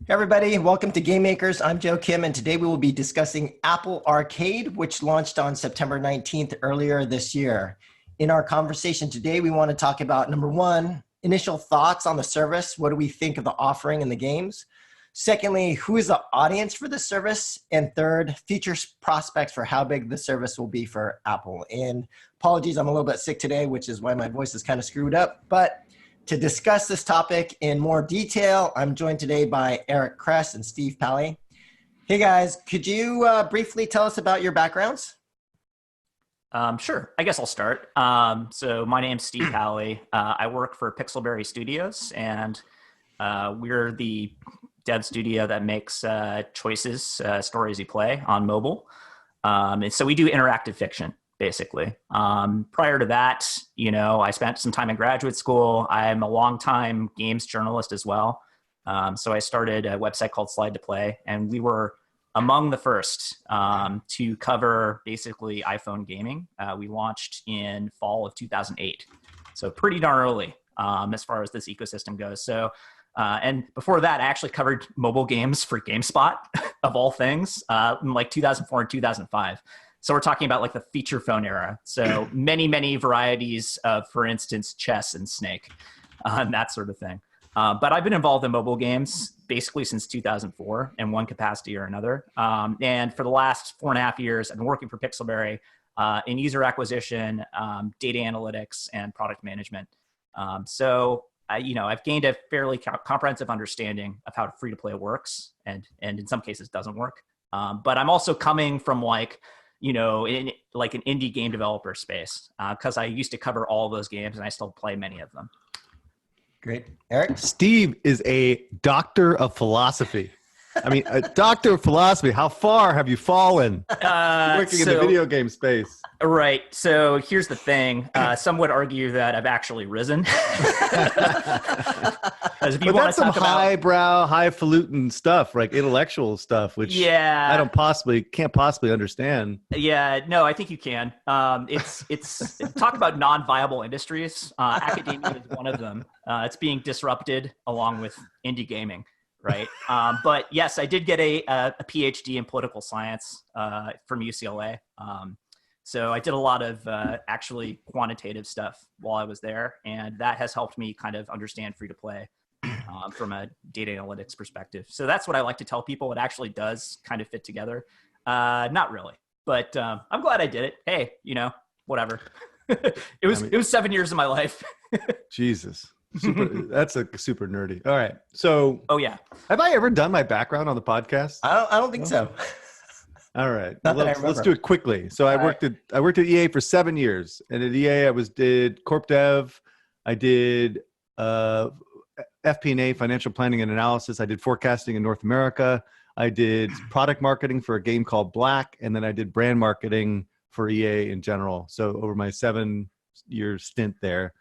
Hey everybody, welcome to Game Makers. I'm Joe Kim, and today we will be discussing Apple Arcade, which launched on September 19th earlier this year. In our conversation today, we want to talk about, number one, initial thoughts on the service. What do we think of the offering and the games? Secondly, who is the audience for the service? And third, future prospects for how big the service will be for Apple. And apologies, I'm a little bit sick today, which is why my voice is kind of screwed up. But to discuss this topic in more detail, I'm joined today by Eric Kress and Steve Palley. Hey guys, could you briefly tell us about your backgrounds? Sure. I guess I'll start. So my name's Steve Palley. I work for Pixelberry Studios, and we're the dev studio that makes choices, stories you play on mobile. And so we do interactive fiction, basically. Prior to that, I spent some time in graduate school. I'm a longtime games journalist as well. So I started a website called Slide to Play, and we were among the first to cover basically iPhone gaming. We launched in fall of 2008. So pretty darn early as far as this ecosystem goes. So, and before that, I actually covered mobile games for GameSpot, of all things, in like 2004 and 2005. So we're talking about like the feature phone era. So many varieties of, for instance, chess and Snake, and that sort of thing. But I've been involved in mobile games basically since 2004 in one capacity or another. And for the last 4.5 years, I've been working for Pixelberry in user acquisition, data analytics, and product management. So I've gained a fairly comprehensive understanding of how free-to-play works, and in some cases doesn't work. But I'm also coming from in like an indie game developer space, because I used to cover all of those games and I still play many of them. Great. Eric? Steve is a doctor of philosophy. I mean, a doctor of philosophy. How far have you fallen working in the video game space? Right. So here's the thing. Some would argue that I've actually risen. If you but that's some highbrow, highfalutin stuff, like intellectual stuff, which I can't possibly understand. Yeah, no, I think you can. It's talk about non-viable industries. Academia is one of them. It's being disrupted along with indie gaming. Right. But yes, I did get a PhD in political science from UCLA. So I did a lot of actually quantitative stuff while I was there. And that has helped me kind of understand free to play from a data analytics perspective. So that's what I like to tell people. It actually does kind of fit together. Not really, but I'm glad I did it. Hey, whatever. It was 7 years of my life. Jesus. That's super nerdy. All right. So, oh yeah. Have I ever done my background on the podcast? I don't think so. All right. Let's do it quickly. So I worked at EA for 7 years, and at EA I did corp dev. I did FP&A, financial planning and analysis. I did forecasting in North America. I did product marketing for a game called Black, and then I did brand marketing for EA in general. So over my 7-year stint there.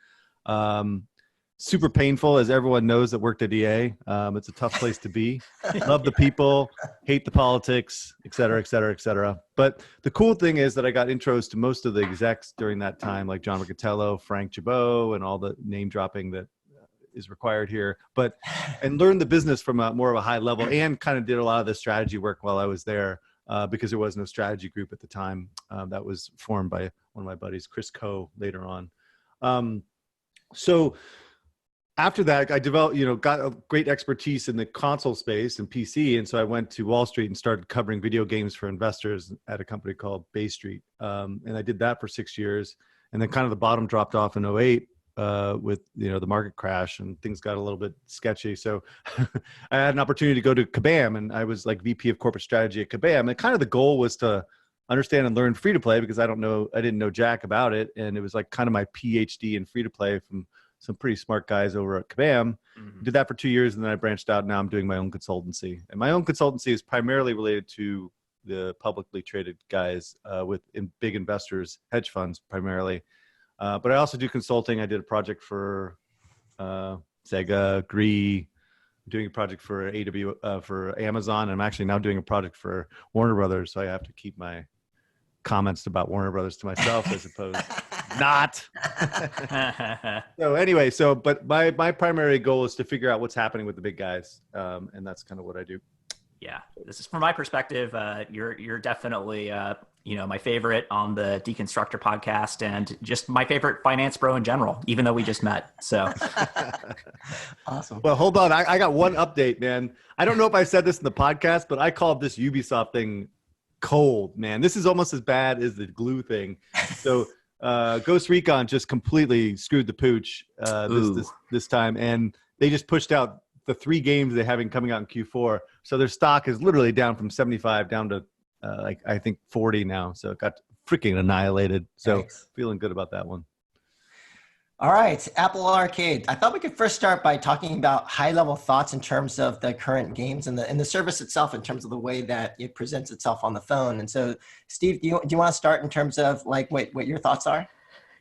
Super painful, as everyone knows that worked at EA. It's a tough place to be. Love the people, hate the politics, et cetera, et cetera, et cetera. But the cool thing is that I got intros to most of the execs during that time, like John Riccatello, Frank Gibeau, and all the name dropping that is required here. And learned the business from more of a high level, and kind of did a lot of the strategy work while I was there, because there was no strategy group at the time. That was formed by one of my buddies, Chris Coe, later on. So after that, I developed, got a great expertise in the console space and PC. And so I went to Wall Street and started covering video games for investors at a company called Bay Street. And I did that for 6 years. And then kind of the bottom dropped off in 2008 with, the market crash, and things got a little bit sketchy. So I had an opportunity to go to Kabam, and I was like VP of corporate strategy at Kabam. And kind of the goal was to understand and learn free to play, because I didn't know jack about it. And it was like kind of my PhD in free to play from some pretty smart guys over at Kabam. Mm-hmm. Did that for 2 years, and then I branched out. Now I'm doing my own consultancy, and my own consultancy is primarily related to the publicly traded guys with big investors, hedge funds primarily. But I also do consulting. I did a project for Sega, Gree, doing a project for for Amazon. I'm actually now doing a project for Warner Brothers, so I have to keep my comments about Warner Brothers to myself, I suppose. not. So anyway, but my primary goal is to figure out what's happening with the big guys, and that's kind of what I do. Yeah, this is from my perspective. You're definitely my favorite on the Deconstructor podcast, and just my favorite finance bro in general. Even though we just met, so Awesome. Well, hold on, I got one update, man. I don't know if I said this in the podcast, but I called this Ubisoft thing cold, man. This is almost as bad as the glue thing. So Ghost Recon just completely screwed the pooch this time, and they just pushed out the 3 games they're having coming out in Q4. So their stock is literally down from 75 down to I think 40 now. So it got freaking annihilated. So Thanks. Feeling good about that one. All right, Apple Arcade. I thought we could first start by talking about high-level thoughts in terms of the current games and the service itself, in terms of the way that it presents itself on the phone. And so, Steve, do you want to start in terms of like what your thoughts are?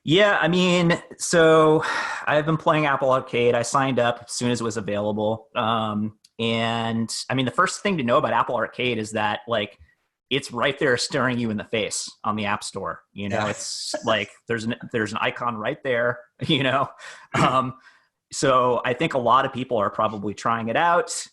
Yeah, I mean, so I've been playing Apple Arcade. I signed up as soon as it was available. And I mean, the first thing to know about Apple Arcade is that like it's right there staring you in the face on the App Store. Yeah. It's like there's an icon right there, So I think a lot of people are probably trying it out.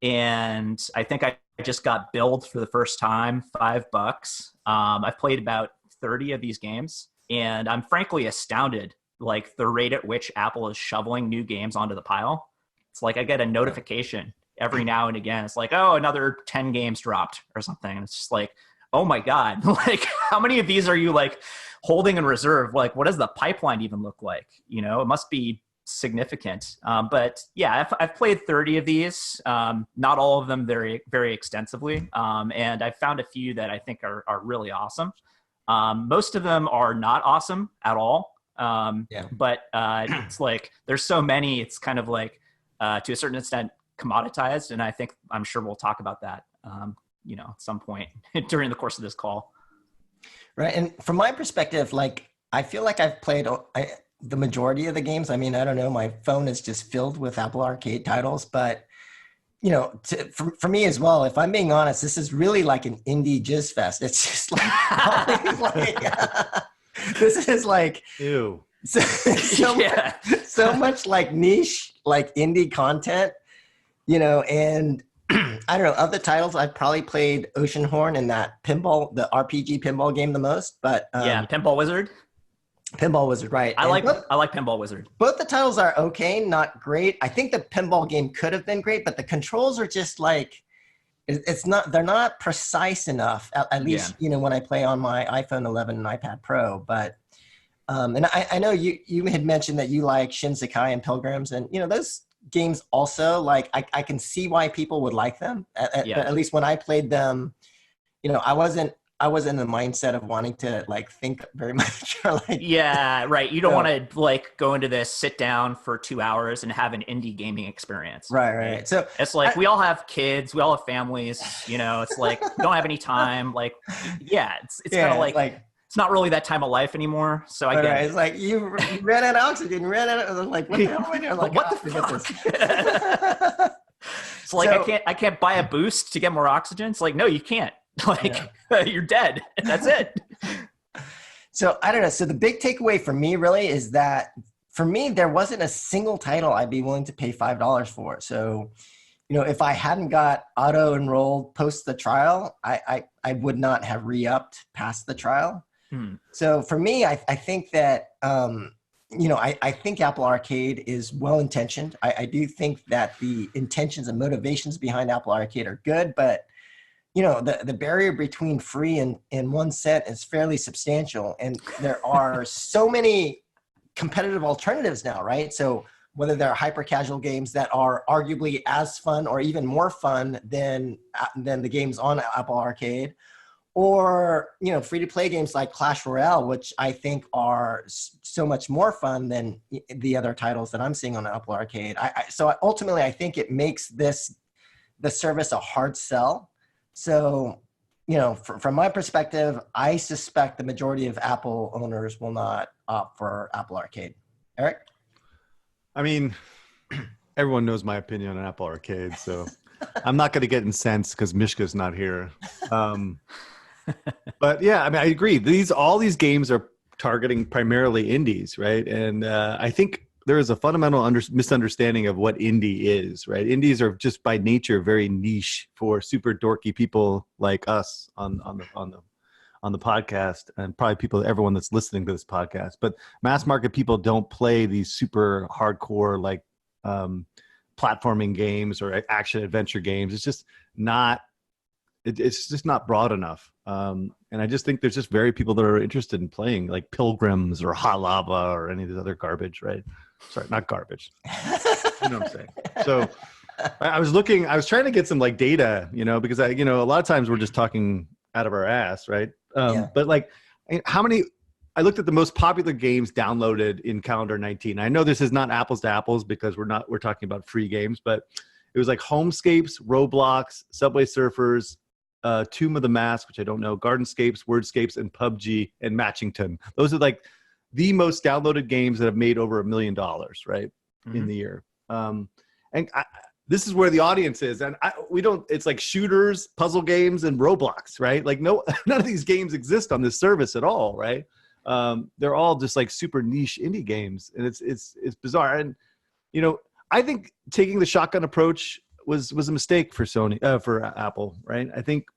And I think I just got billed for the first time $5. I've played about 30 of these games, and I'm frankly astounded, like the rate at which Apple is shoveling new games onto the pile. It's like I get a notification every now and again. It's like, oh, another 10 games dropped or something. And it's just like, oh my God, like how many of these are you like holding in reserve? Like, what does the pipeline even look like? It must be significant. But yeah, I've played 30 of these, not all of them very, very extensively. And I've found a few that I think are really awesome. Most of them are not awesome at all. But it's like, there's so many, it's kind of like, to a certain extent, commoditized. And I'm sure we'll talk about that, at some point during the course of this call. Right. And from my perspective, like, I feel like I've played the majority of the games. I mean, I don't know, my phone is just filled with Apple Arcade titles, but for me as well, if I'm being honest, this is really like an indie jizz fest. It's just like, this is like, ew. So much like niche, like indie content, and I don't know, of the titles, I've probably played Oceanhorn and that the RPG pinball game the most, but Pinball Wizard, right? I like Pinball Wizard. Both the titles are okay, not great. I think the pinball game could have been great, but the controls are just like, they're not precise enough, at least, when I play on my iPhone 11 and iPad Pro, but and I know you had mentioned that you like Shinsekai and Pilgrims, and those games also, like, I can see why people would like them. But at least when I played them, I wasn't in the mindset of wanting to like think very much. Or like, yeah, right. You don't want to like go into this, sit down for 2 hours and have an indie gaming experience. Right. So it's like we all have kids, we all have families. It's like we don't have any time. Like, it's kind of like it's not really that time of life anymore. So I get it. It's like you ran out of oxygen, like, what the hell am I doing? Like, what the fuck? It's like I can't buy a boost to get more oxygen. It's like, no, you can't. Like, you're dead. That's it. So I don't know. So the big takeaway for me really is that for me, there wasn't a single title I'd be willing to pay $5 for. So, if I hadn't got auto enrolled post the trial, I would not have re-upped past the trial. So for me, I think that, I think Apple Arcade is well-intentioned. I do think that the intentions and motivations behind Apple Arcade are good, but the barrier between free and 1 cent is fairly substantial. And there are so many competitive alternatives now, right? So whether they're hyper casual games that are arguably as fun or even more fun than the games on Apple Arcade, or, free to play games like Clash Royale, which I think are so much more fun than the other titles that I'm seeing on Apple Arcade. So ultimately, I think it makes the service a hard sell. So, from my perspective, I suspect the majority of Apple owners will not opt for Apple Arcade. Eric? I mean, everyone knows my opinion on Apple Arcade, so I'm not going to get incensed because Mishka's not here. But yeah, I mean, I agree. All these games are targeting primarily indies, right? And I think there is a fundamental misunderstanding of what indie is, right? Indies are just by nature very niche for super dorky people like us on the podcast, and probably everyone that's listening to this podcast. But mass market people don't play these super hardcore like platforming games or action adventure games. It's just not. It's just not broad enough. And I just think there's just very people that are interested in playing like Pilgrims or Hot Lava or any of this other garbage, right? Sorry, not garbage. You know what I'm saying? So I was trying to get some like data, because a lot of times we're just talking out of our ass, right? But like I looked at the most popular games downloaded in calendar 19. I know this is not apples to apples because we're talking about free games, but it was like Homescapes, Roblox, Subway Surfers, Tomb of the Mask, which I don't know, Gardenscapes, Wordscapes, and PUBG, and Matchington. Those are like the most downloaded games that have made over $1 million, right, in the year. This is where the audience is, and it's like shooters, puzzle games, and Roblox, right? Like none of these games exist on this service at all, right? They're all just like super niche indie games, and it's bizarre. And I think taking the shotgun approach was a mistake for Apple, right? I think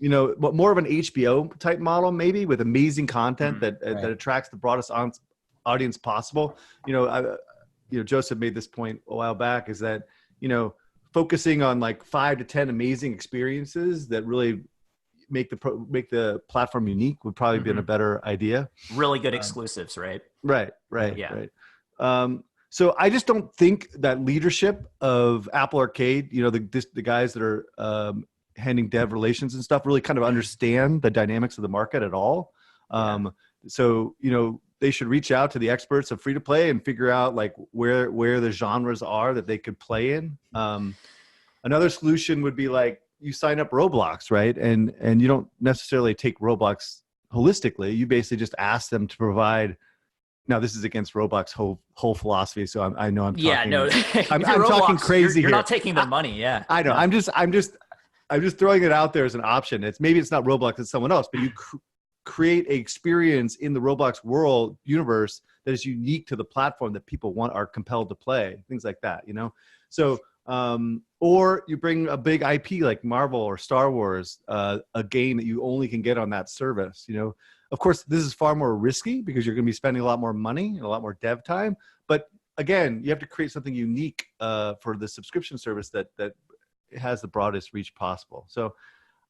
more of an HBO type model, maybe with amazing content that attracts the broadest audience possible. Joseph made this point a while back, is that focusing on like 5 to 10 amazing experiences that really make the platform unique would probably been a better idea. Really good exclusives, right? Right. Yeah. Right. So I just don't think that leadership of Apple Arcade, the guys that are handling dev relations and stuff, really kind of understand the dynamics of the market at all. So they should reach out to the experts of free to play and figure out like where the genres are that they could play in. Another solution would be like you sign up Roblox, right? And you don't necessarily take Roblox holistically. You basically just ask them to provide. Now, this is against Roblox's whole philosophy, so I know I'm talking. Yeah, no, I'm talking crazy. You're not taking the money, yeah. I know. No. I'm just throwing it out there as an option. Maybe it's not Roblox, it's someone else, but you create an experience in the Roblox world universe that is unique to the platform that people are compelled to play, things like that. So or you bring a big IP like Marvel or Star Wars, a game that you only can get on that service. Of course, this is far more risky because you're going to be spending a lot more money and a lot more dev time. But again, you have to create something unique for the subscription service that has the broadest reach possible. So,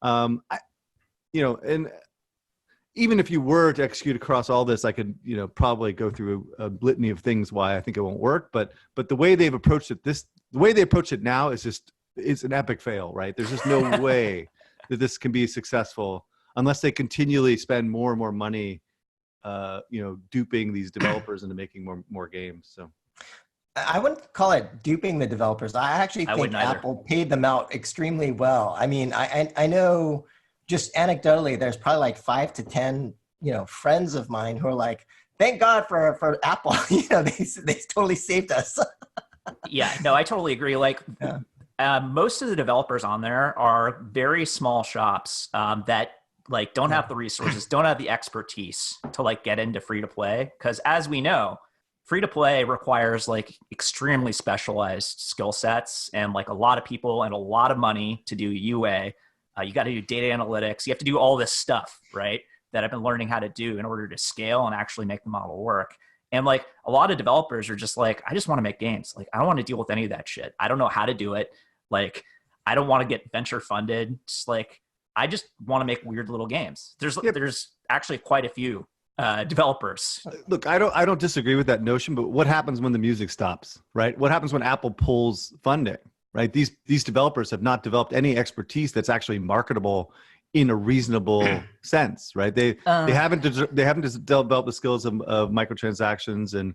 and even if you were to execute across all this, I could, probably go through a litany of things why I think it won't work. But the way they've approached it, the way they approach it now is it's an epic fail, right? There's just no way that this can be successful unless they continually spend more and more money, duping these developers into making more games. So I wouldn't call it duping the developers. I actually think Apple paid them out extremely well. I mean, I know just anecdotally, there's probably like 5 to 10, friends of mine who are like, thank God for Apple. They totally saved us. Yeah, no, I totally agree. Like most of the developers on there are very small shops that like don't have the resources, don't have the expertise to like get into free to play. Because as we know, free to play requires like extremely specialized skill sets and like a lot of people and a lot of money to do UA. You got to do data analytics. You have to do all this stuff, right? That I've been learning how to do in order to scale and actually make the model work. And like a lot of developers are just like, I just want to make games. Like I don't want to deal with any of that shit. I don't know how to do it. Like I don't want to get venture funded. Just like I just want to make weird little games. There's actually quite a few developers. Look, I don't disagree with that notion, but what happens when the music stops, right? What happens when Apple pulls funding, right? These developers have not developed any expertise that's actually marketable in a reasonable sense, right? They haven't developed the skills of microtransactions and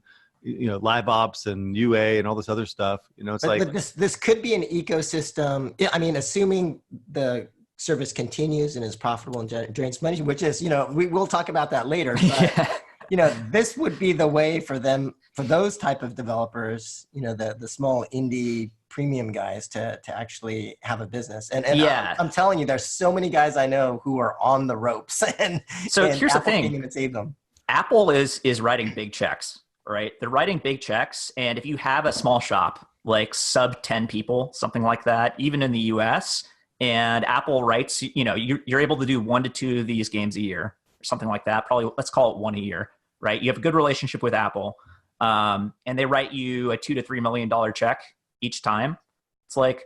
live ops and UA and all this other stuff. But this could be an ecosystem. I mean, assuming the service continues and is profitable and generates money, which is, we will talk about that later. But, this would be the way for those type of developers, the small indie premium guys to actually have a business. And I'm telling you, there's so many guys I know who are on the ropes and so here's Apple the thing. can't even save them. Apple is writing big checks, right? They're writing big checks. And if you have a small shop, like sub 10 people, something like that, even in the US, and Apple writes, you're able to do 1 to 2 of these games a year, or something like that. Probably, let's call it 1 a year, right? You have a good relationship with Apple, and they write you a $2 to $3 million check each time. It's like,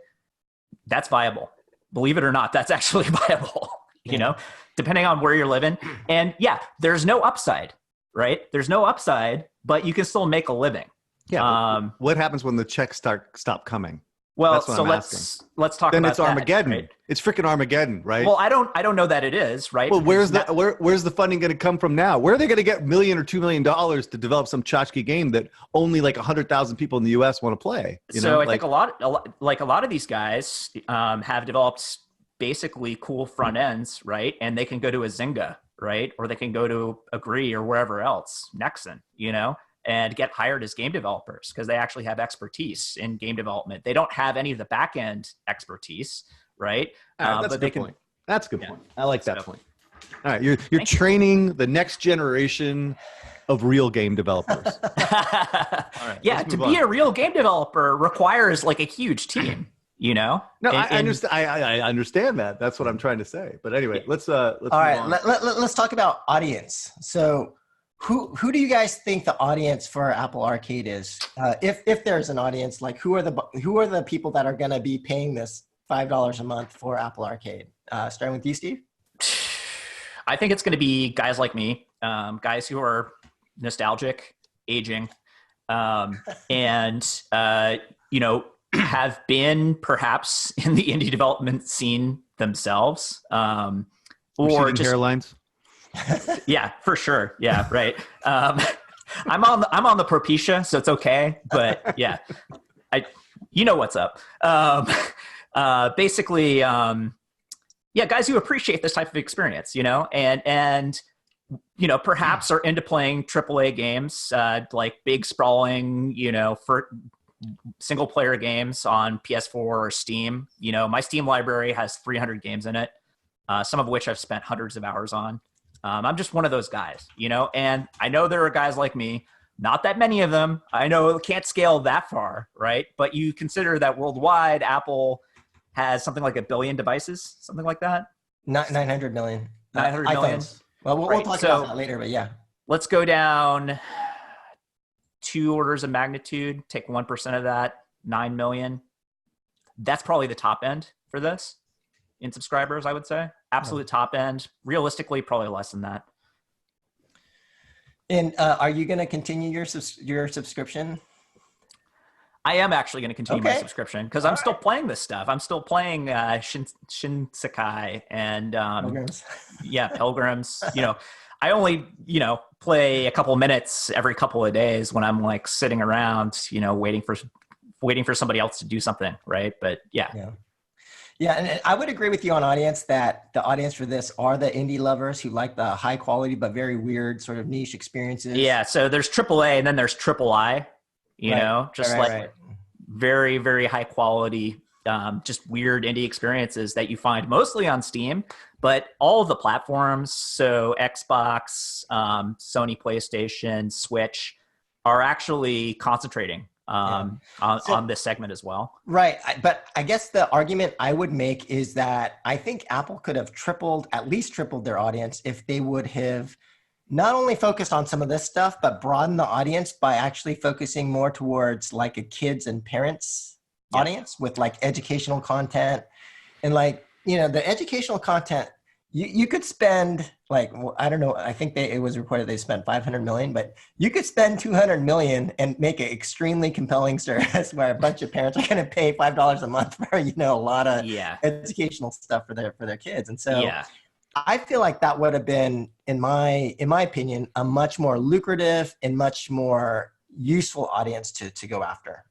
that's viable. Believe it or not, that's actually viable, depending on where you're living. And yeah, there's no upside, right? There's no upside, but you can still make a living. Yeah. What happens when the checks stop coming? Well, so let's talk then about it's Armageddon. Right? It's freaking Armageddon, right? Well, I don't know that it is, right? Well, where's the funding going to come from now? Where are they going to get $1 million or $2 million to develop some tchotchke game that only like 100,000 people in the U.S. want to play? I think a lot of these guys have developed basically cool front ends, right? And they can go to a Zynga, right? Or they can go to Agree or wherever else, Nexon, and get hired as game developers because they actually have expertise in game development. They don't have any of the back end expertise, right? That's a good point. That's a good point. I like that point. All right, you're training the next generation of real game developers. All right, yeah, to be a real game developer requires like a huge team. No, I understand. I understand that. That's what I'm trying to say. But anyway, let's all right. Let's talk about audience. So, who do you guys think the audience for Apple Arcade is? If there's an audience, like who are the people that are going to be paying this $5 a month for Apple Arcade? Starting with you, Steve. I think it's going to be guys like me, guys who are nostalgic, aging, and have been perhaps in the indie development scene themselves, or just hairlines. Yeah, for sure. Yeah, right. I'm on the Propecia, so it's okay. But yeah, what's up. Basically, guys who appreciate this type of experience, and perhaps are into playing AAA games, like big sprawling, for single player games on PS4 or Steam. My Steam library has 300 games in it, some of which I've spent hundreds of hours on. I'm just one of those guys, and I know there are guys like me, not that many of them. I know it can't scale that far, right? But you consider that worldwide, Apple has something like 1 billion devices, something like that. Not 900 million. 900 million. iPhones. Well, we'll talk about that later, but yeah. Let's go down 2 orders of magnitude, take 1% of that, 9 million. That's probably the top end for this in subscribers, I would say. Absolute top end. Realistically, probably less than that. And are you going to continue your subscription? I am actually going to continue my subscription because I'm still playing this stuff. I'm still playing Shinsekai and Pilgrims. Yeah, Pilgrims. I only play a couple minutes every couple of days when I'm like sitting around, waiting for somebody else to do something, right? But Yeah, and I would agree with you on audience that the audience for this are the indie lovers who like the high quality but very weird sort of niche experiences. Yeah, so there's AAA and then there's III, very, very high quality, just weird indie experiences that you find mostly on Steam, but all of the platforms, so Xbox, Sony PlayStation, Switch, are actually concentrating on this segment as well. Right. But I guess the argument I would make is that I think Apple could have at least tripled their audience if they would have not only focused on some of this stuff, but broadened the audience by actually focusing more towards like a kids and parents audience with like educational content. And like, the educational content, you could spend like, I don't know, I think it was reported they spent 500 million, but you could spend 200 million and make an extremely compelling service where a bunch of parents are going to pay $5 a month for, a lot of educational stuff for their kids. And so I feel like that would have been, in my opinion, a much more lucrative and much more useful audience to go after.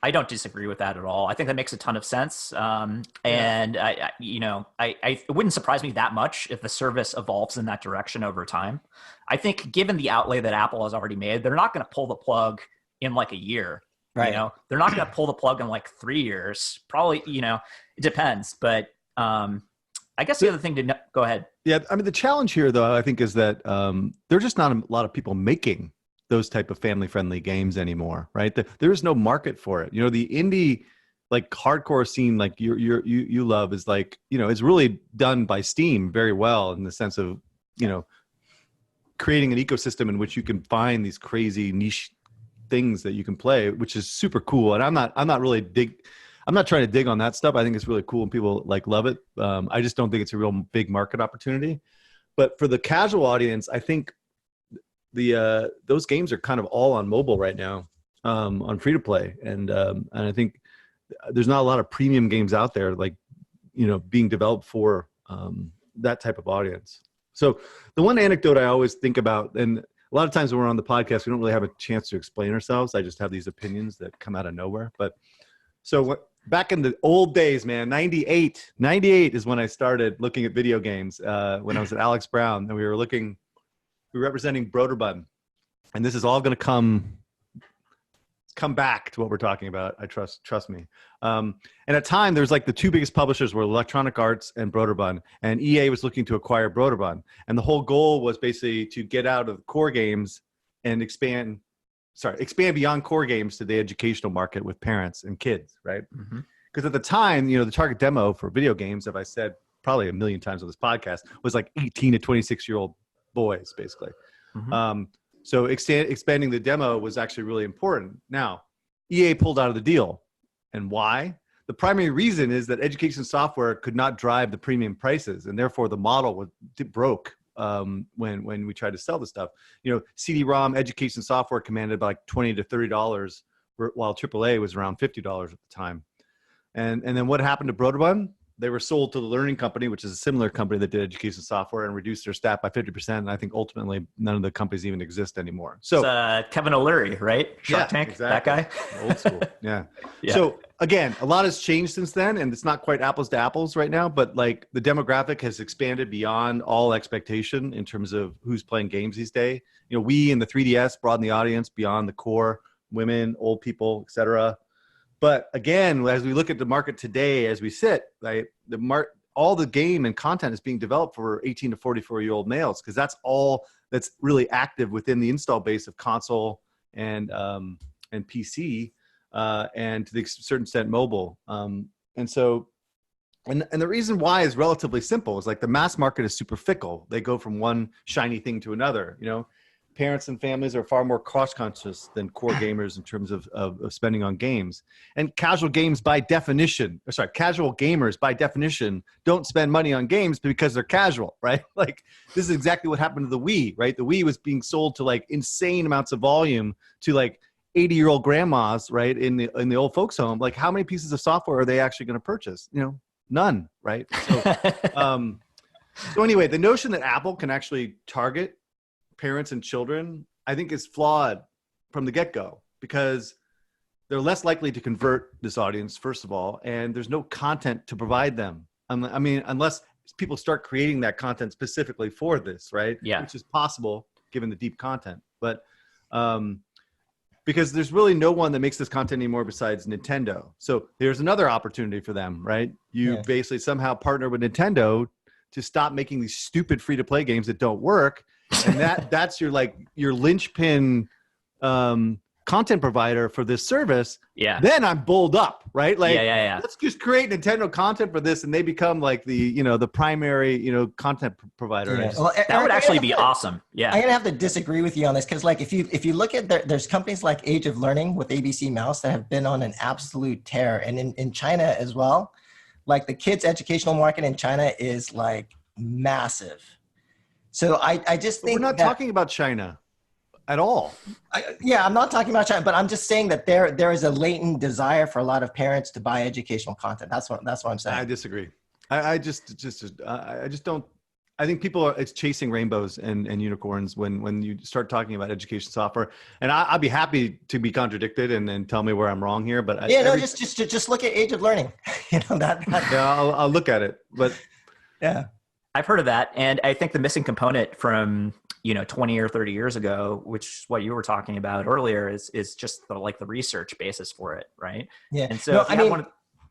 I don't disagree with that at all. I think that makes a ton of sense. And it wouldn't surprise me that much if the service evolves in that direction over time. I think given the outlay that Apple has already made, they're not going to pull the plug in like a year. Right. They're not going to pull the plug in like 3 years. Probably, it depends. But I I guess the other thing to know, go ahead. Yeah, I mean, the challenge here, though, I think, is that there are just not a lot of people making those type of family-friendly games anymore, right? There is no market for it. You know, the indie, like hardcore scene, like you love, is like, you know, it's really done by Steam very well in the sense of, you know, creating an ecosystem in which you can find these crazy niche things that you can play, which is super cool. And I'm not trying to dig on that stuff. I think it's really cool and people like love it. I just don't think it's a real big market opportunity. But for the casual audience, I think those games are kind of all on mobile right now, on free to play, and I think there's not a lot of premium games out there, like, you know, being developed for that type of audience. So the one anecdote I always think about, and a lot of times when we're on the podcast, we don't really have a chance to explain ourselves. I just have these opinions that come out of nowhere. But so back in the old days, man, 98 is when I started looking at video games, when I was at Alex Brown, and we were representing Broderbund. And this is all going to come back to what we're talking about. I trust me. And at the time, there's like the two biggest publishers were Electronic Arts and Broderbund, and EA was looking to acquire Broderbund. And the whole goal was basically to get out of core games and expand beyond core games to the educational market with parents and kids, right? Because at the time, you know, the target demo for video games, as I said probably a million times on this podcast, was like 18 to 26-year-old boys, basically. So expanding the demo was actually really important. Now, EA pulled out of the deal. And why? The primary reason is that education software could not drive the premium prices, and therefore the model broke when we tried to sell the stuff. You know, CD-ROM education software commanded about like $20 to $30, while AAA was around $50 at the time. And then what happened to Broderbund? They were sold to the Learning Company, which is a similar company that did education software, and reduced their staff by 50%. And I think ultimately none of the companies even exist anymore. So it's, Kevin O'Leary, right? Shark Tank, exactly. That guy. Old school. Yeah. So again, a lot has changed since then, and it's not quite apples to apples right now, but like the demographic has expanded beyond all expectation in terms of who's playing games these days. You know, we and the 3DS broaden the audience beyond the core, women, old people, etc. But again, as we look at the market today, as we sit, right, all the game and content is being developed for 18 to 44-year-old males, because that's all that's really active within the install base of console and PC, and to the certain extent mobile. And the reason why is relatively simple. Is like the mass market is super fickle. They go from one shiny thing to another. You know, parents and families are far more cost conscious than core gamers in terms of spending on games. And casual gamers by definition don't spend money on games because they're casual, right? Like this is exactly what happened to the Wii, right? The Wii was being sold to like insane amounts of volume to like 80-year-old grandmas, right? In the old folks home. Like how many pieces of software are they actually going to purchase? You know, none, right? So, so anyway, the notion that Apple can actually target parents and children, I think, is flawed from the get-go, because they're less likely to convert this audience, first of all, and there's no content to provide them. I mean, unless people start creating that content specifically for this, right? Yeah. Which is possible given the deep content. But because there's really no one that makes this content anymore besides Nintendo. So there's another opportunity for them, right? You basically somehow partner with Nintendo to stop making these stupid free-to-play games that don't work. And that's your linchpin content provider for this service. Yeah. Then I'm bowled up, right? Like, let's just create Nintendo content for this, and they become like the primary content provider. Yeah. Well, that would actually be awesome. Yeah. I'm gonna have to disagree with you on this, because like if you look at there's companies like Age of Learning with ABC Mouse that have been on an absolute tear, and in China as well. Like the kids' educational market in China is like massive. So I just think we're not talking about China at all. I'm not talking about China, but I'm just saying that there is a latent desire for a lot of parents to buy educational content. That's what I'm saying. I disagree. I just don't. I think it's chasing rainbows and unicorns when you start talking about education software. And I'd be happy to be contradicted and tell me where I'm wrong here. But just look at Age of Learning. I'll look at it. But yeah. I've heard of that. And I think the missing component from, 20 or 30 years ago, which is what you were talking about earlier, is just the research basis for it. Right. Yeah. And so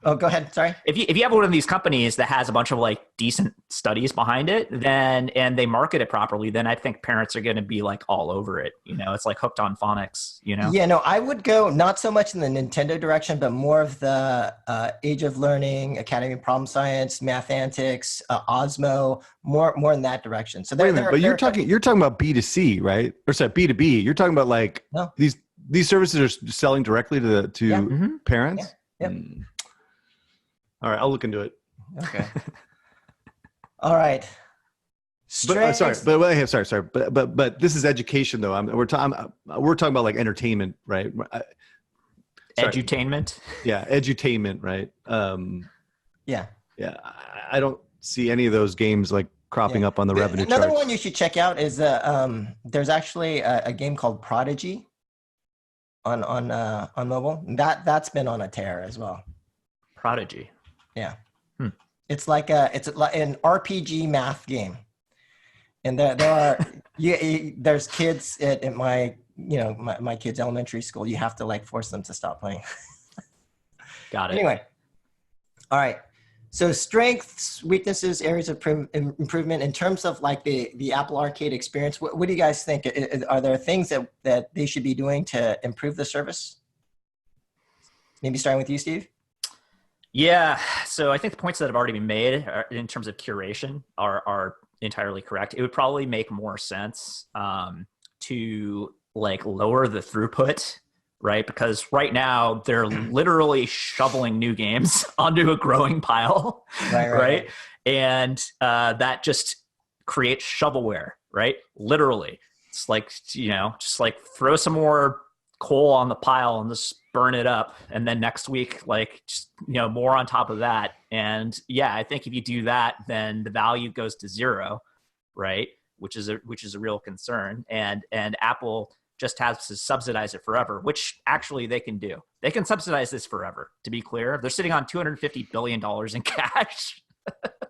Oh, go ahead. Sorry. If you have one of these companies that has a bunch of like decent studies behind it, then and they market it properly, then I think parents are going to be like all over it. It's like hooked on phonics. Yeah, no, I would go not so much in the Nintendo direction, but more of the Age of Learning, Academy of Problem Science, Math Antics, Osmo, more in that direction. So wait a minute, but you're talking about B2C, right? Or sorry, B2B. You're talking about like these services are selling directly to parents. Yeah. Yep. All right, I'll look into it. Okay. All right. Sorry, but this is education though. We're talking about like entertainment, right? Edutainment. Yeah, edutainment, right? Yeah. I don't see any of those games like cropping up on the revenue charts. Another one you should check out is there's actually a game called Prodigy on mobile. That's been on a tear as well. Prodigy. Yeah. It's like an RPG math game. And there's kids at my kids' elementary school. You have to like force them to stop playing. Got it. Anyway. All right. So strengths, weaknesses, areas of improvement in terms of like the Apple Arcade experience. What do you guys think? Are there things that they should be doing to improve the service? Maybe starting with you, Steve. Yeah. So I think the points that have already been made in terms of curation are entirely correct. It would probably make more sense to like lower the throughput, right? Because right now they're literally shoveling new games onto a growing pile, right? And that just creates shovelware, right? Literally. It's like, just like throw some more coal on the pile and just burn it up. And then next week, like, just, more on top of that. And yeah, I think if you do that, then the value goes to zero, right? Which is a real concern. And Apple just has to subsidize it forever, which actually they can do. They can subsidize this forever, to be clear. They're sitting on $250 billion in cash.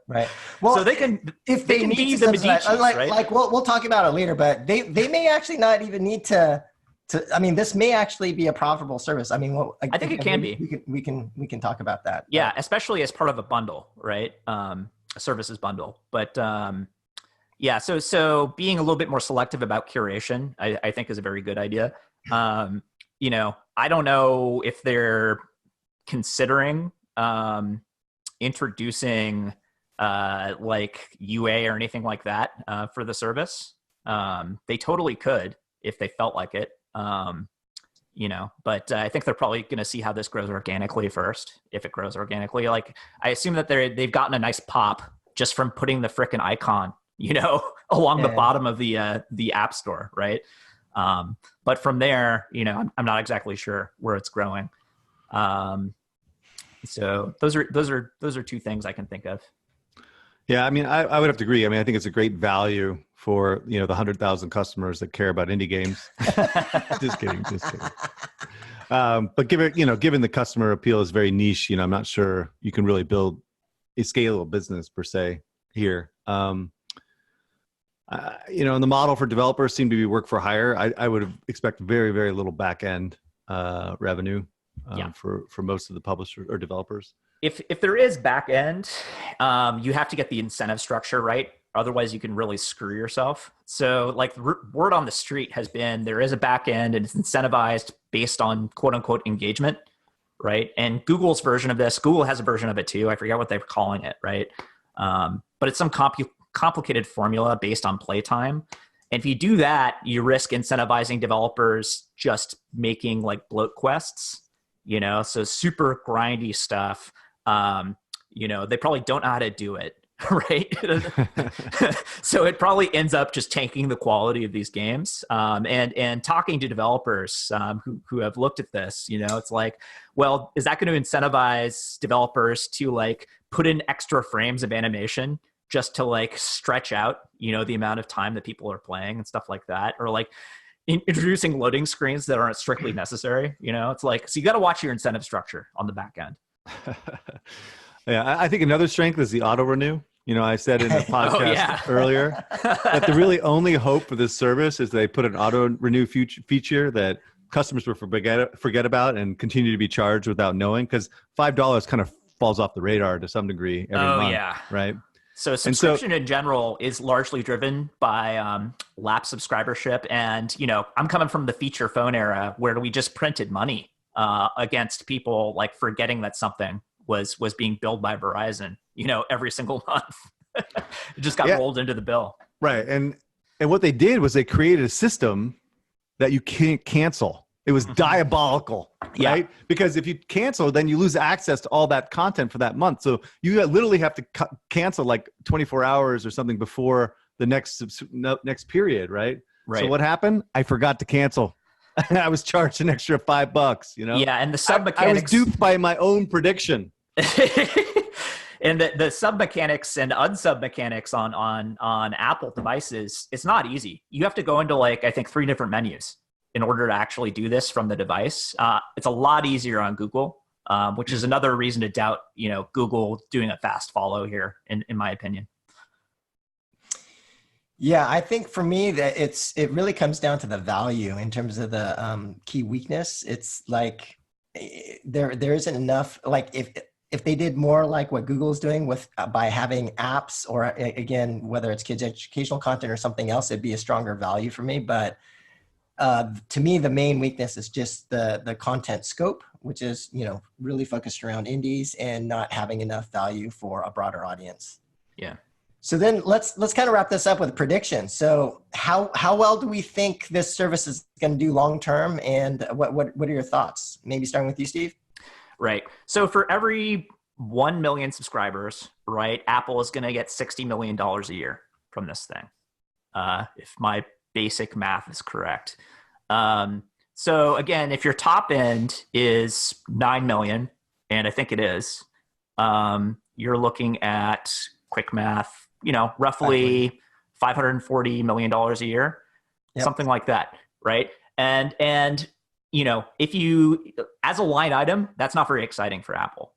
Right. Well, so they can, if they need be to the subsidize, Medicis, like, right? like we'll talk about it later, but they may actually not even need to, I mean, this may actually be a profitable service. I mean, I think it can be. We can talk about that. Yeah, especially as part of a bundle, right? A services bundle. But yeah, so being a little bit more selective about curation, I think is a very good idea. I don't know if they're considering introducing like UA or anything like that for the service. They totally could if they felt like it. But I think they're probably going to see how this grows organically first. If it grows organically, like I assume that they've gotten a nice pop just from putting the frickin' icon, along the bottom of the app store, right? But from there, I'm not exactly sure where it's growing. So those are two things I can think of. Yeah, I mean, I would have to agree. I mean, I think it's a great value for the 100,000 customers that care about indie games. Just kidding. But given the customer appeal is very niche, I'm not sure you can really build a scalable business per se here. And the model for developers seem to be work for hire. I would expect very, very little back end revenue for most of the publishers or developers. If there is back end, you have to get the incentive structure right. Otherwise, you can really screw yourself. So like word on the street has been there is a back end and it's incentivized based on quote unquote engagement, right? And Google's version of this, Google has a version of it too. I forget what they're calling it, right? But it's some complicated formula based on playtime. And if you do that, you risk incentivizing developers just making like bloat quests, so super grindy stuff. They probably don't know how to do it, right? So it probably ends up just tanking the quality of these games. And talking to developers who have looked at this, it's like, well, is that going to incentivize developers to like put in extra frames of animation just to like stretch out, the amount of time that people are playing and stuff like that? Or like introducing loading screens that aren't strictly necessary, it's like, so you got to watch your incentive structure on the back end. Yeah, I think another strength is the auto renew. I said in the podcast earlier that the really only hope for this service is they put an auto renew feature that customers will forget about and continue to be charged without knowing, because $5 kind of falls off the radar to some degree every month, yeah. right? So subscription in general is largely driven by lapsed subscribership. And, I'm coming from the feature phone era where we just printed money against people like forgetting that something was being billed by Verizon, every single month. It just got rolled into the bill. Right. And what they did was they created a system that you can't cancel. It was diabolical, right? Because if you cancel, then you lose access to all that content for that month. So you literally have to cancel like 24 hours or something before the next period, right? Right. So what happened? I forgot to cancel. I was charged an extra $5, Yeah, and the sub mechanics. I was duped by my own prediction. And the sub mechanics and unsub mechanics on Apple devices, it's not easy. You have to go into I think 3 different menus in order to actually do this from the device. It's a lot easier on Google, which is another reason to doubt, Google doing a fast follow here, in my opinion. Yeah, I think for me that it really comes down to the value in terms of the key weakness. It's like there isn't enough, like if they did more like what Google's doing with by having apps, or again, whether it's kids educational content or something else, it'd be a stronger value for me. But to me, the main weakness is just the content scope, which is, really focused around indies and not having enough value for a broader audience. Yeah. So then let's kind of wrap this up with predictions. So how well do we think this service is going to do long term, and what are your thoughts? Maybe starting with you, Steve. Right. So for every 1 million subscribers, right, Apple is going to get $60 million a year from this thing, if my basic math is correct. So again, if your top end is 9 million, and I think it is, you're looking at quick math, roughly $540 million a year, something like that, right? And if you, as a line item, that's not very exciting for Apple.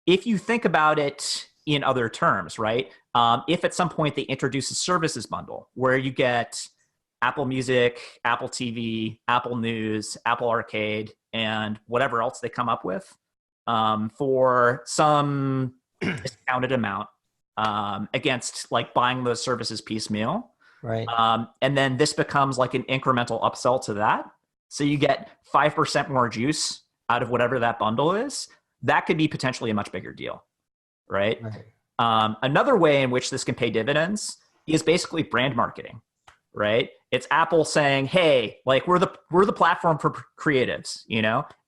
If you think about it in other terms, right? If at some point they introduce a services bundle where you get Apple Music, Apple TV, Apple News, Apple Arcade, and whatever else they come up with for some discounted amount against buying those services piecemeal. Right. And then this becomes like an incremental upsell to that. So you get 5% more juice out of whatever that bundle is. That could be potentially a much bigger deal, right? Another way in which this can pay dividends is basically brand marketing, right? It's Apple saying, "Hey, we're the platform for creatives,"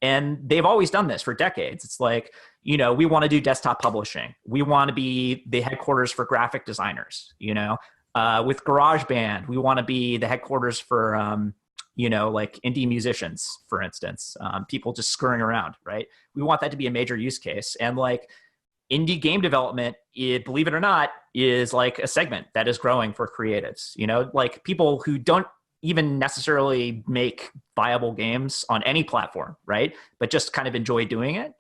and they've always done this for decades. It's like, we want to do desktop publishing. We want to be the headquarters for graphic designers. With GarageBand, we want to be the headquarters for indie musicians, for instance, people just screwing around, right? We want that to be a major use case. And indie game development, believe it or not, is a segment that is growing for creatives, people who don't even necessarily make viable games on any platform, right? But just kind of enjoy doing it.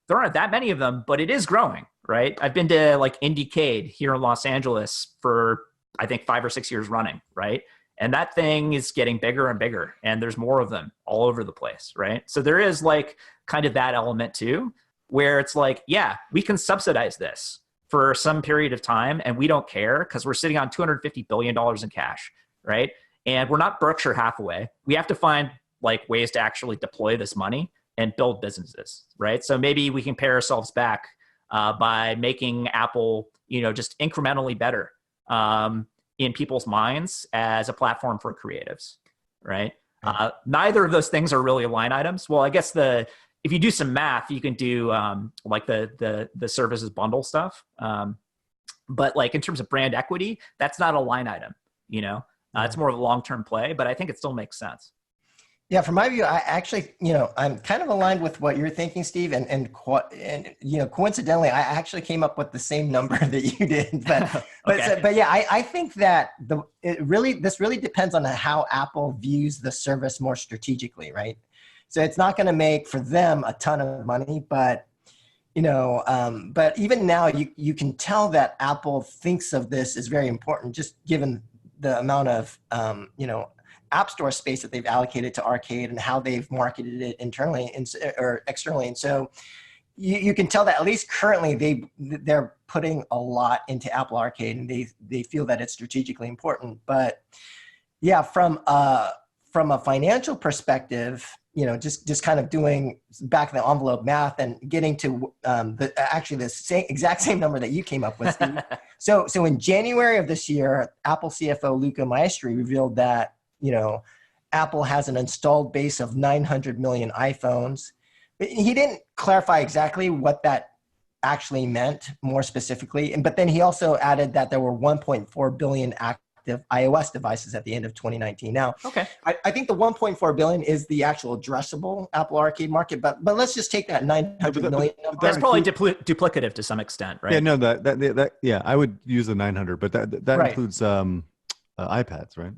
There aren't that many of them, but it is growing, right? I've been to Indiecade here in Los Angeles for, I think, 5 or 6 years running, right? And that thing is getting bigger and bigger, and there's more of them all over the place, right? So there is kind of that element too, where it's yeah, we can subsidize this for some period of time, and we don't care because we're sitting on $250 billion in cash, right? And we're not Berkshire Hathaway. We have to find ways to actually deploy this money and build businesses, right? So maybe we can pay ourselves back by making Apple, just incrementally better in people's minds as a platform for creatives, right? Neither of those things are really line items. Well, I guess if you do some math, you can do the services bundle stuff. But in terms of brand equity, that's not a line item, it's more of a long-term play, but I think it still makes sense. Yeah, from my view, I actually, I'm kind of aligned with what you're thinking, Steve, and coincidentally, I actually came up with the same number that you did. But Okay. but yeah, I think that this really depends on how Apple views the service more strategically, right? So it's not going to make for them a ton of money, but but even now, you can tell that Apple thinks of this as very important, just given the amount of App Store space that they've allocated to Arcade and how they've marketed it internally or externally. And so you can tell that at least currently they're putting a lot into Apple Arcade, and they feel that it's strategically important. But yeah, from a financial perspective, just kind of doing back of the envelope math and getting to the exact same number that you came up with, Steve. So in January of this year, Apple CFO Luca Maestri revealed that, Apple has an installed base of 900 million iPhones. He didn't clarify exactly what that actually meant more specifically. But then he also added that there were 1.4 billion active iOS devices at the end of 2019. Now, okay, I think the 1.4 billion is the actual addressable Apple Arcade market, but let's just take that 900 million number. That's probably duplicative to some extent, right? Yeah, no, that I would use the 900, but that right. includes iPads, right?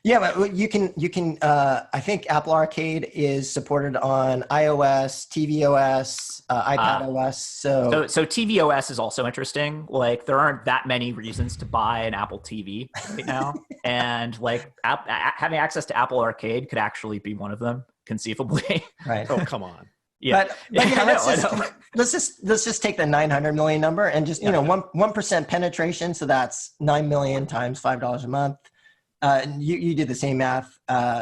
Yeah, but you can. I think Apple Arcade is supported on iOS, tvOS, iPadOS. So tvOS is also interesting. Like, there aren't that many reasons to buy an Apple TV right now, and like having access to Apple Arcade could actually be one of them, conceivably. Right. Oh, come on. Yeah, but let's just take the 900 million number and just 1% penetration. So that's 9 million times $5 a month. You did the same math,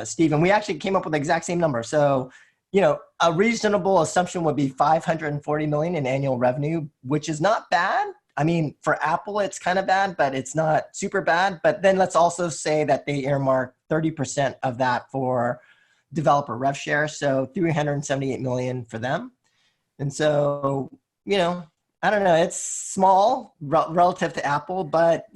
Steve, and we actually came up with the exact same number. So, a reasonable assumption would be 540 million in annual revenue, which is not bad. I mean, for Apple, it's kind of bad, but it's not super bad. But then let's also say that they earmark 30% of that for developer rev share. So 378 million for them. And so, I don't know, it's small relative to Apple, but,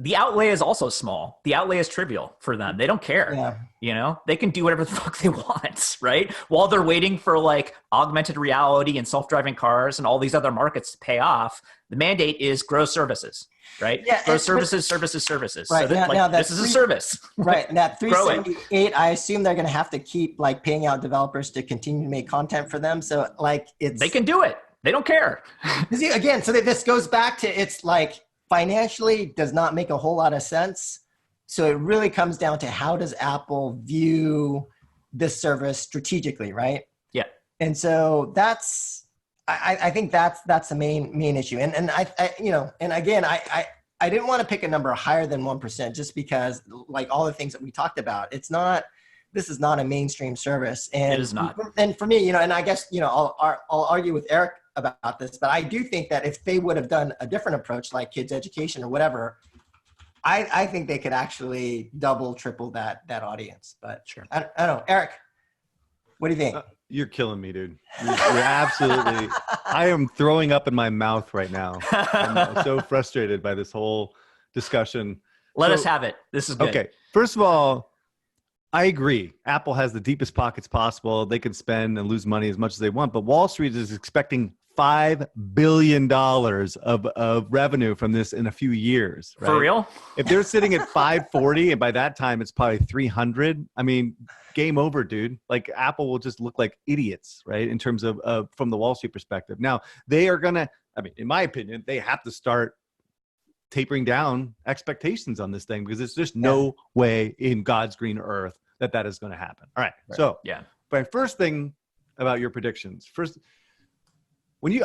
the outlay is also small. The outlay is trivial for them. They don't care. Yeah. They can do whatever the fuck they want, right? While they're waiting for like augmented reality and self-driving cars and all these other markets to pay off, the mandate is grow services, right? Yeah, grow services. Right. So this is a service. Right. And that 378, I assume they're going to have to keep like paying out developers to continue to make content for them. So like they can do it. They don't care. Again, so this goes back to, it's like, financially does not make a whole lot of sense. So it really comes down to, how does Apple view this service strategically, right? Yeah. And so I think that's the main issue. And I didn't want to pick a number higher than 1% just because, like all the things that we talked about, this is not a mainstream service. And it is not. And for me, and I guess, I'll argue with Eric about this, but I do think that if they would have done a different approach, like kids education or whatever, I think they could actually double, triple that audience. But sure, I don't know, Eric, what do you think? You're killing me, dude. You're absolutely. I am throwing up in my mouth right now. I'm so frustrated by this whole discussion. Let us have it. This is good. Okay. First of all, I agree. Apple has the deepest pockets possible. They can spend and lose money as much as they want, but Wall Street is expecting $5 billion of revenue from this in a few years. Right? For real? If they're sitting at 540 and by that time it's probably 300, I mean, game over, dude. Like, Apple will just look like idiots, right? In terms of from the Wall Street perspective. Now, they are going to, in my opinion, they have to start tapering down expectations on this thing, because there's just no way in God's green earth that is going to happen. All right. So yeah. My first thing about your predictions. First,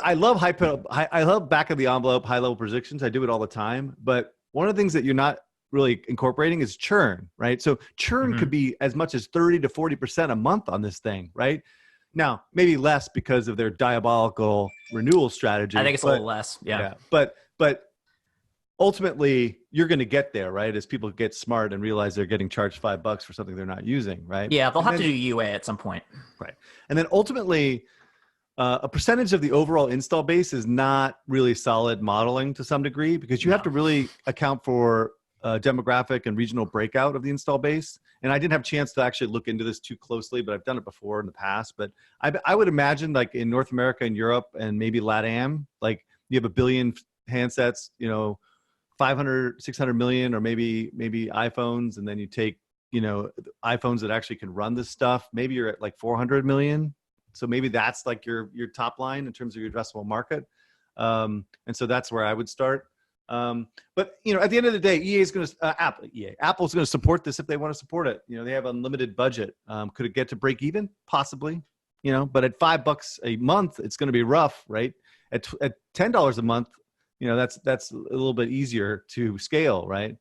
I love back of the envelope, high level predictions. I do it all the time. But one of the things that you're not really incorporating is churn, right? So churn could be as much as 30 to 40% a month on this thing, right? Now, maybe less because of their diabolical renewal strategy. I think it's a little less. Yeah. But ultimately, you're going to get there, right? As people get smart and realize they're getting charged $5 for something they're not using, right? Yeah, they'll have to do UA at some point. Right. And then ultimately, a percentage of the overall install base is not really solid modeling to some degree, because you have to really account for demographic and regional breakout of the install base. And I didn't have a chance to actually look into this too closely, but I've done it before in the past. But I would imagine, like in North America and Europe and maybe LATAM, like you have 1 billion handsets, 500, 600 million, or maybe iPhones. And then you take, iPhones that actually can run this stuff. Maybe you're at like 400 million. So maybe that's like your top line in terms of your addressable market. And so that's where I would start. But at the end of the day, Apple's going to support this if they want to support it. They have unlimited budget. Could it get to break even? Possibly. but at $5 a month, it's going to be rough, right? At $10 a month, that's a little bit easier to scale, right?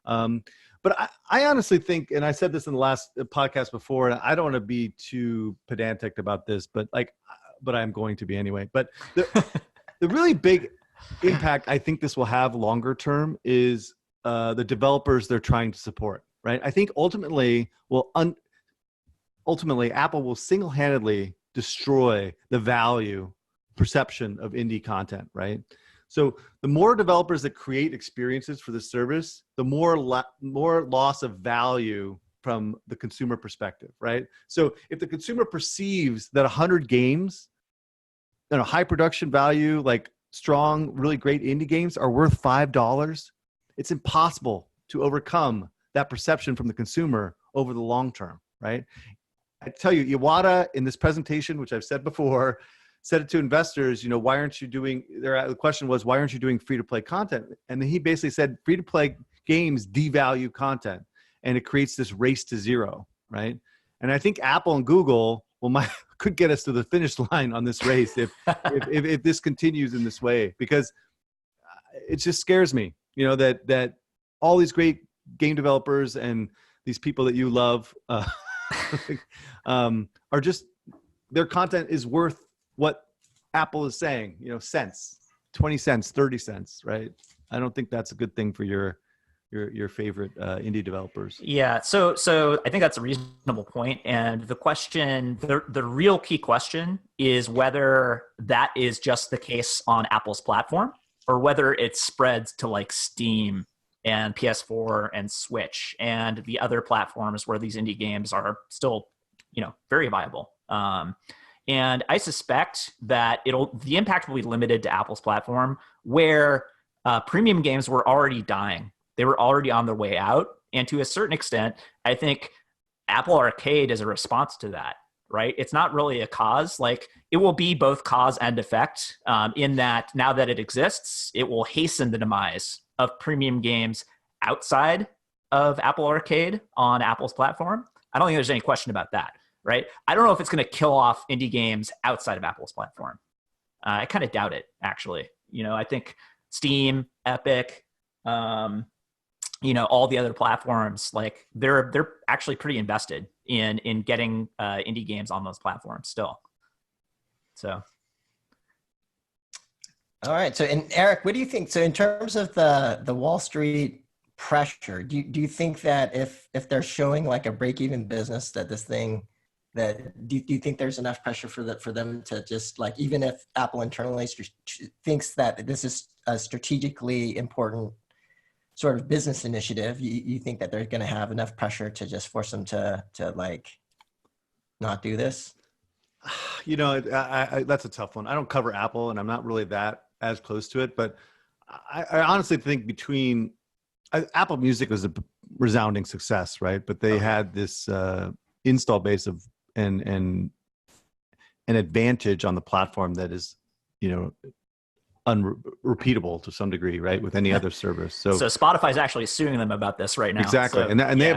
But I honestly think, and I said this in the last podcast before, and I don't want to be too pedantic about this, but I'm going to be anyway. But the really big impact I think this will have longer term is the developers they're trying to support, right? I think ultimately Apple will single-handedly destroy the value perception of indie content, right? So the more developers that create experiences for the service, the more loss of value from the consumer perspective, right? So if the consumer perceives that 100 games, high production value, like strong, really great indie games are worth $5, it's impossible to overcome that perception from the consumer over the long term, right? I tell you, Iwata in this presentation, which I've said before, said it to investors, why aren't you doing, the question was, why aren't you doing free-to-play content? And then he basically said, free-to-play games devalue content, and it creates this race to zero, right? And I think Apple and Google could get us to the finish line on this race if this continues in this way, because it just scares me, that all these great game developers and these people that you love are just, their content is worth what Apple is saying, cents, 20 cents, 30 cents, right? I don't think that's a good thing for your favorite indie developers. Yeah, so I think that's a reasonable point. And the question, the real key question is whether that is just the case on Apple's platform or whether it spreads to like Steam and PS4 and Switch and the other platforms where these indie games are still, very viable. And I suspect that the impact will be limited to Apple's platform, where premium games were already dying. They were already on their way out. And to a certain extent, I think Apple Arcade is a response to that, right? It's not really a cause. Like, it will be both cause and effect, in that now that it exists, it will hasten the demise of premium games outside of Apple Arcade on Apple's platform. I don't think there's any question about that, right? I don't know if it's going to kill off indie games outside of Apple's platform. I kind of doubt it, actually. I think Steam, Epic, all the other platforms, like they're actually pretty invested in getting indie games on those platforms still. So. All right. So, and Eric, what do you think? So in terms of the Wall Street pressure, do you think that if they're showing like a break-even business, that this thing, do you think there's enough pressure for them to just, like, even if Apple internally thinks that this is a strategically important sort of business initiative, you think that they're going to have enough pressure to just force them to like not do this? That's a tough one. I don't cover Apple, and I'm not really that as close to it, but I honestly think Apple Music was a resounding success, right? But they had this install base of and an advantage on the platform that is, unrepeatable to some degree, right? With any other service. So Spotify's actually suing them about this right now. Exactly. So, and they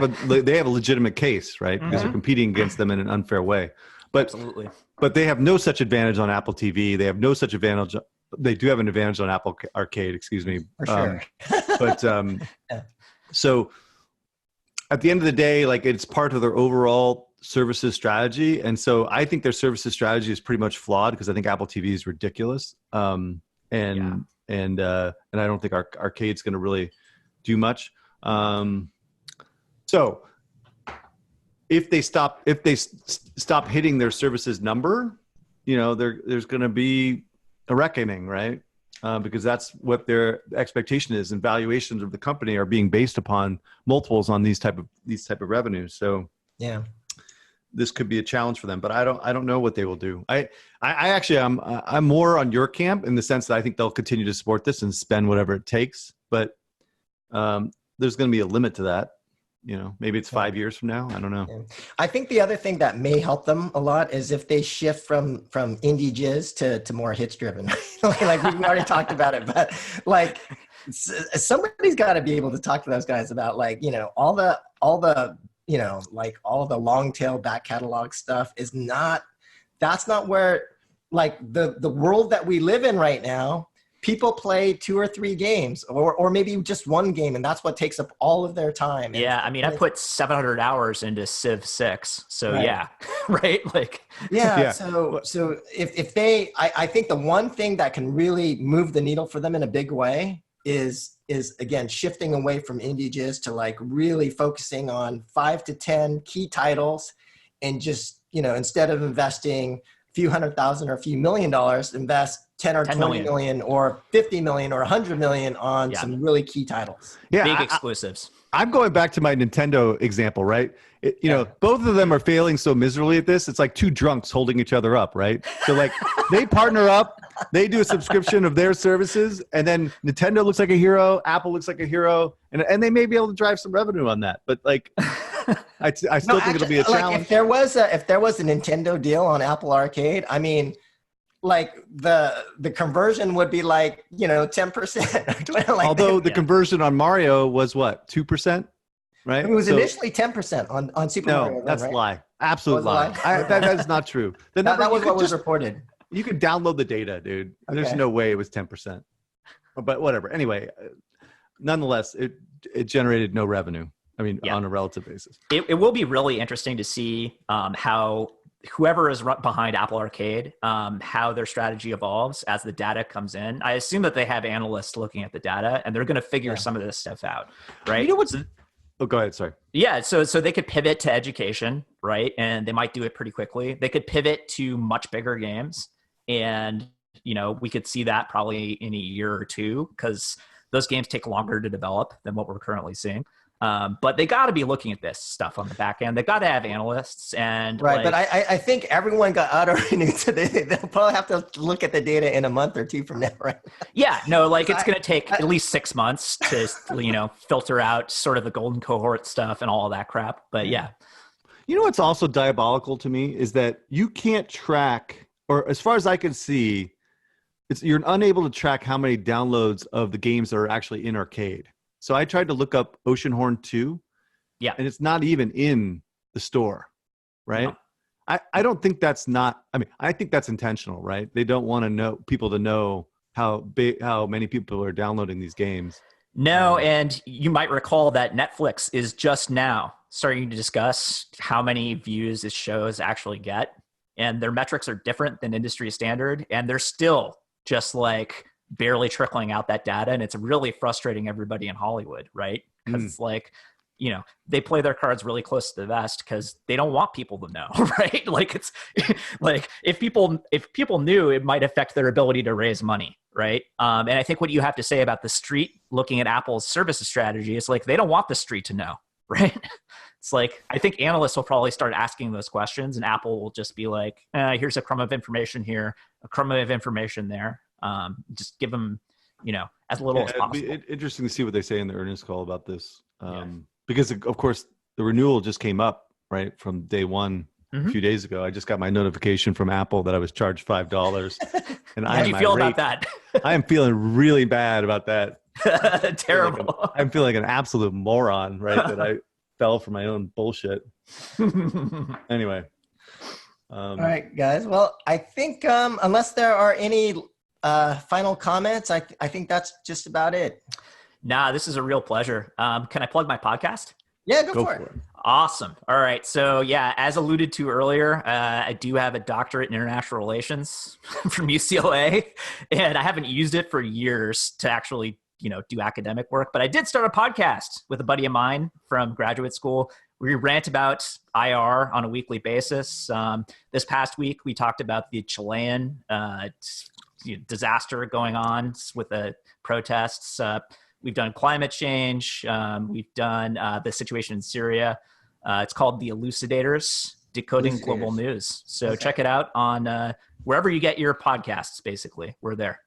have a legitimate case, right? Because they're competing against them in an unfair way. But absolutely. But they have no such advantage on Apple TV. They have no such advantage. They do have an advantage on Apple Arcade, excuse me. For sure. So at the end of the day, like, it's part of their overall services strategy. And so I think their services strategy is pretty much flawed, because I think Apple TV is ridiculous. And I don't think Arcade's going to really do much. So if they stop hitting their services number, there's going to be a reckoning, right? Because that's what their expectation is, and valuations of the company are being based upon multiples on these type of revenues. So yeah, this could be a challenge for them, but I don't know what they will do. I actually, I'm more on your camp in the sense that I think they'll continue to support this and spend whatever it takes, but there's going to be a limit to that. Maybe it's 5 years from now. I don't know. Yeah. I think the other thing that may help them a lot is if they shift from indie jizz to more hits driven. like we already talked about it, but like somebody's got to be able to talk to those guys about, like, all the like all the long tail back catalog stuff is not that's not where, like, the world that we live in right now, people play 2 or 3 games or maybe just one game, and that's what takes up all of their time. Yeah, I mean, I put 700 hours into Civ 6, so Right. yeah, right? Like, Yeah. Yeah. So if they, I think the one thing that can really move the needle for them in a big way is again, shifting away from indie jizz to like really focusing on 5 to 10 key titles, and just, instead of investing a few $100,000 or a few $1 million, invest 10 or 10 20 million or 50 million or 100 million on Yeah. some really key titles. Yeah, big exclusives. I'm going back to my Nintendo example, right? Both of them are failing so miserably at this. It's like 2 drunks holding each other up, right? So like they partner up, they do a subscription of their services, and then Nintendo looks like a hero, Apple looks like a hero, and they may be able to drive some revenue on that. But like, I still think it'll be a challenge. Like if there was a Nintendo deal on Apple Arcade, I mean, like the conversion would be like 10%. Although the conversion on Mario was what, 2%, right? It was initially 10% on Super Mario. No, that's right? a lie. Absolute lie. lie? That is not true. The That number was what was reported. You could download the data, dude. There's Okay. no way it was 10%. But whatever. Anyway, nonetheless, it generated no revenue. I mean, Yeah. on a relative basis. It will be really interesting to see how whoever is behind Apple Arcade, how their strategy evolves as the data comes in. I assume that they have analysts looking at the data, and they're going to figure some of this stuff out, right? You know what's? Oh, go ahead. Sorry. Yeah, so they could pivot to education, right? And they might do it pretty quickly. They could pivot to much bigger games, and we could see that probably in a year or two, because those games take longer to develop than what we're currently seeing. But they got to be looking at this stuff on the back end. They got to have analysts, and Right, but I think everyone got out already, so they'll probably have to look at the data in a month or 2 from now, right? yeah, no, like it's going to take at least 6 months to filter out sort of the golden cohort stuff and all of that crap. But yeah. You know what's also diabolical to me is that you can't track, or as far as I can see, you're unable to track how many downloads of the games that are actually in arcade. So I tried to look up Oceanhorn 2, Yeah. and it's not even in the store, right? No. I don't think that's not, I mean, I think that's intentional, right? They don't want people to know how many people are downloading these games. No, and you might recall that Netflix is just now starting to discuss how many views its shows actually get, and their metrics are different than industry standard, and they're still just like barely trickling out that data, and it's really frustrating everybody in Hollywood, right? Because it's like, they play their cards really close to the vest because they don't want people to know, right? Like it's like if people knew, it might affect their ability to raise money, right? And I think what you have to say about the street looking at Apple's services strategy is like they don't want the street to know, right? It's like I think analysts will probably start asking those questions, and Apple will just be like, "Here's a crumb of information here, a crumb of information there." Just give them, as little as possible. It'd be interesting to see what they say in the earnings call about this. Because of course the renewal just came up right from day one a few days ago. I just got my notification from Apple that I was charged $5. And How do you feel about that? I am feeling really bad about that. Terrible. I'm feeling like an absolute moron, right? That I fell for my own bullshit. Anyway. All right, guys. Well, I think unless there are any final comments, I think that's just about it. Nah, this is a real pleasure. Can I plug my podcast? Yeah, go for it. Awesome. All right. So yeah, as alluded to earlier, I do have a doctorate in international relations from UCLA, and I haven't used it for years to actually, do academic work, but I did start a podcast with a buddy of mine from graduate school. We rant about IR on a weekly basis. This past week, we talked about the Chilean disaster going on with the protests. We've done climate change. We've done the situation in Syria. It's called The Elucidators, Decoding Global News. So check it out on wherever you get your podcasts, basically. We're there.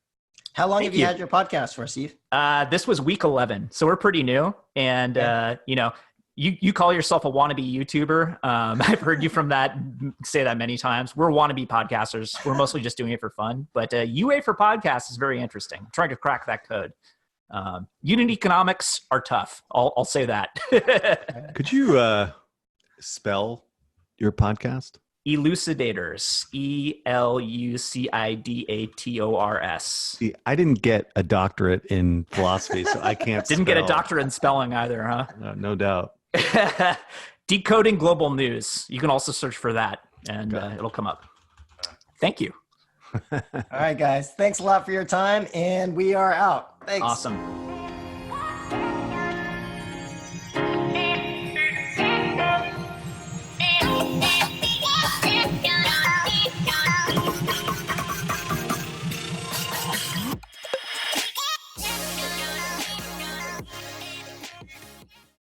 How long have you had your podcast for, Steve? This was week 11. So we're pretty new. And, you call yourself a wannabe YouTuber. I've heard you say that many times. We're wannabe podcasters. We're mostly just doing it for fun. But UA for podcasts is very interesting. I'm trying to crack that code. Unit economics are tough. I'll say that. Could you spell your podcast? Elucidators. Elucidators. See, I didn't get a doctorate in philosophy, so I can't Didn't get a spell. doctorate in spelling either, huh? No doubt. Decoding global news. You can also search for that, and it'll come up. Thank you. All right, guys. Thanks a lot for your time, and we are out. Thanks. Awesome.